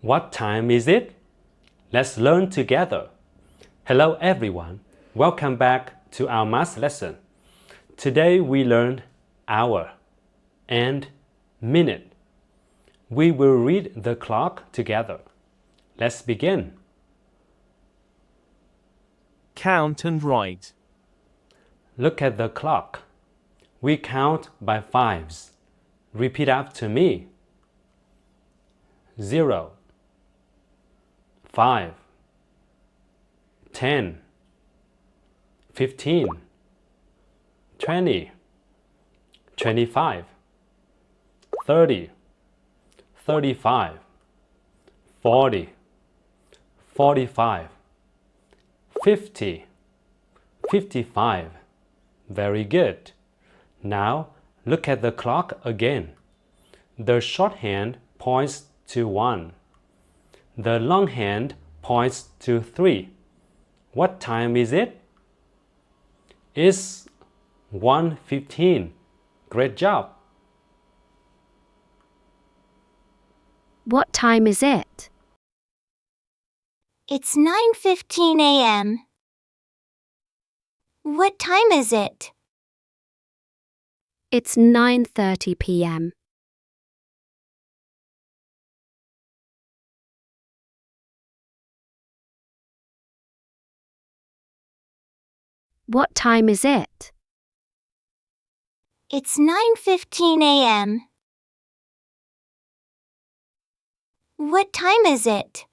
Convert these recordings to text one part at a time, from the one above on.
What time is it? Let's learn together. Hello everyone. Welcome back to our math lesson. Today we learned hour and minute. We will read the clock together. Let's begin. Count and write. Look at the clock. We count by fives. Repeat after me. 0, 5, 10, 15, 20, 25, 30, 35, 40, 45, 50, 55. Very good. Now look at the clock again. The short hand points to 1. The long hand points to 3. What time is it? It's 1:15. Great job. What time is it? It's 9:15 a.m. What time is it? It's 9:30 p.m. What time is it? It's 9:15 a.m. What time is it?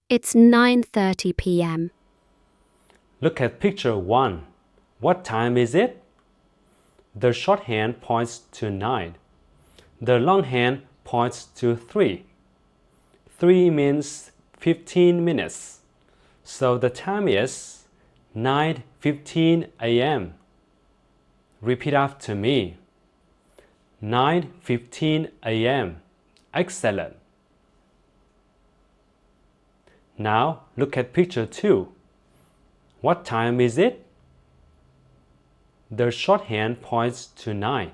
It's 9:30 p.m. Look at picture 1. What time is it? The short hand points to 9. The long hand points to 3. 3 means 15 minutes. So the time is 9:15 a.m. Repeat after me. 9:15 a.m. Excellent. Now look at picture 2. What time is it? The short hand points to 9.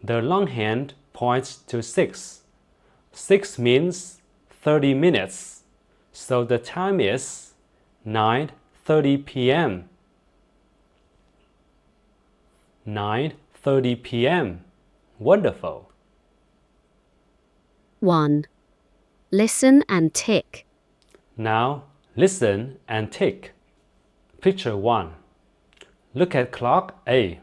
The long hand points to 6. 6 means 30 minutes. So the time is 9:30 p.m. 9:30 p.m. Wonderful. 1. Listen and tick. Now listen and tick. Picture 1. Look at clock A.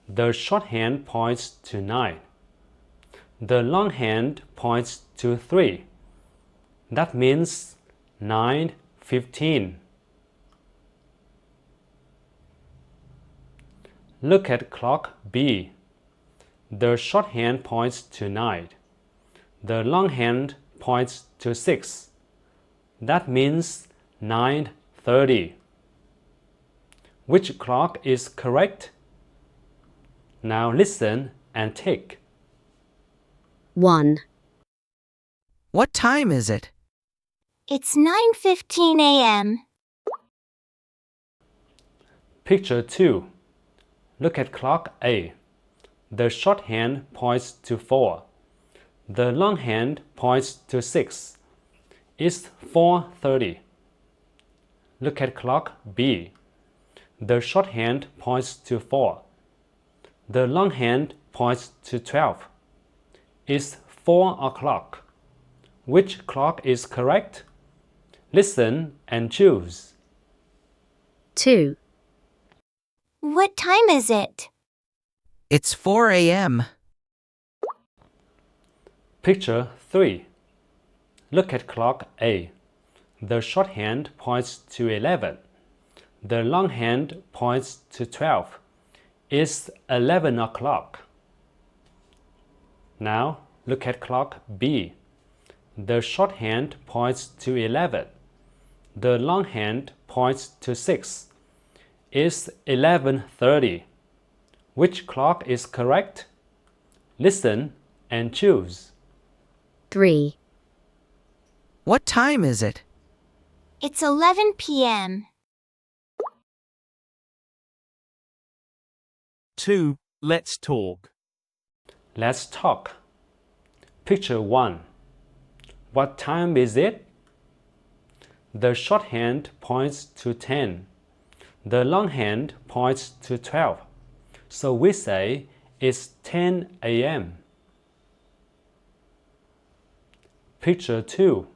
The short hand points to 9. The long hand points to 3. That means 9:15. Look at clock B. The short hand points to 9. The long hand points to 6. That means 9:30. Which clock is correct? Now listen and tick. 1. What time is it? It's 9:15 a.m. Picture 2. Look at clock A. The short hand points to 4. The long hand points to 6. It's 4:30. Look at clock B. The short hand points to 4. The long hand points to 12. It's 4 o'clock. Which clock is correct? Listen and choose. 2. What time is it? It's 4 a.m. Picture 3. Look at clock A. The short hand points to 11. The long hand points to 12. It's 11 o'clock. Now look at clock B. The short hand points to 11. The long hand points to 6. It's 11:30. Which clock is correct? Listen and choose. 3. What time is it? It's 11 p.m. 2. Let's talk. Let's talk. Picture 1. What time is it? The shorthand points to 10. The longhand points to 12. So we say it's 10 a.m. Picture 2.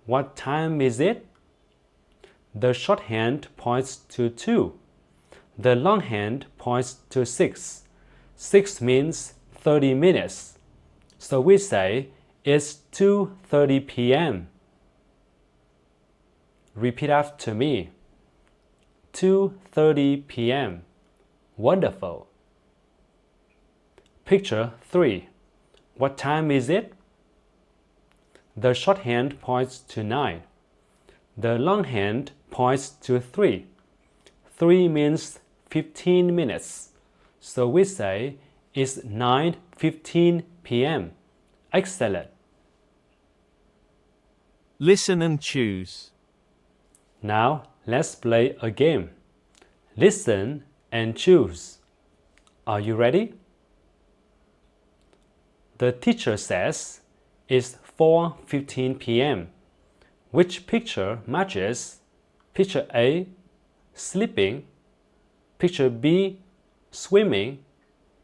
What time is it? The shorthand points to 2. The longhand points to 6. 6 means 30 minutes. So we say it's 2:30 p.m. Repeat after me. 2:30 p.m. Wonderful. Picture 3. What time is it? The shorthand points to 9. The longhand points to 3. 3 means 15 minutes. So we say it's 9:15 p.m. Excellent. Listen and choose. Now let's play a game. Listen and choose. Are you ready? The teacher says it's 4:15 p.m. Which picture matches? Picture A, sleeping. Picture B, swimming.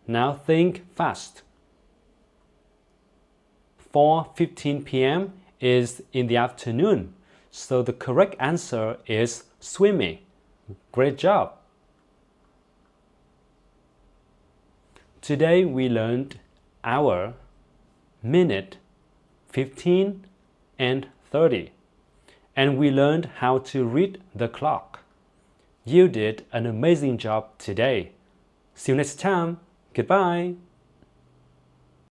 Now think fast. 4:15 p.m. is in the afternoon, so the correct answer is swimming. Great job! Today we learned hour, minute, 15, and 30. And we learned how to read the clock. You did an amazing job today. See you next time. Goodbye.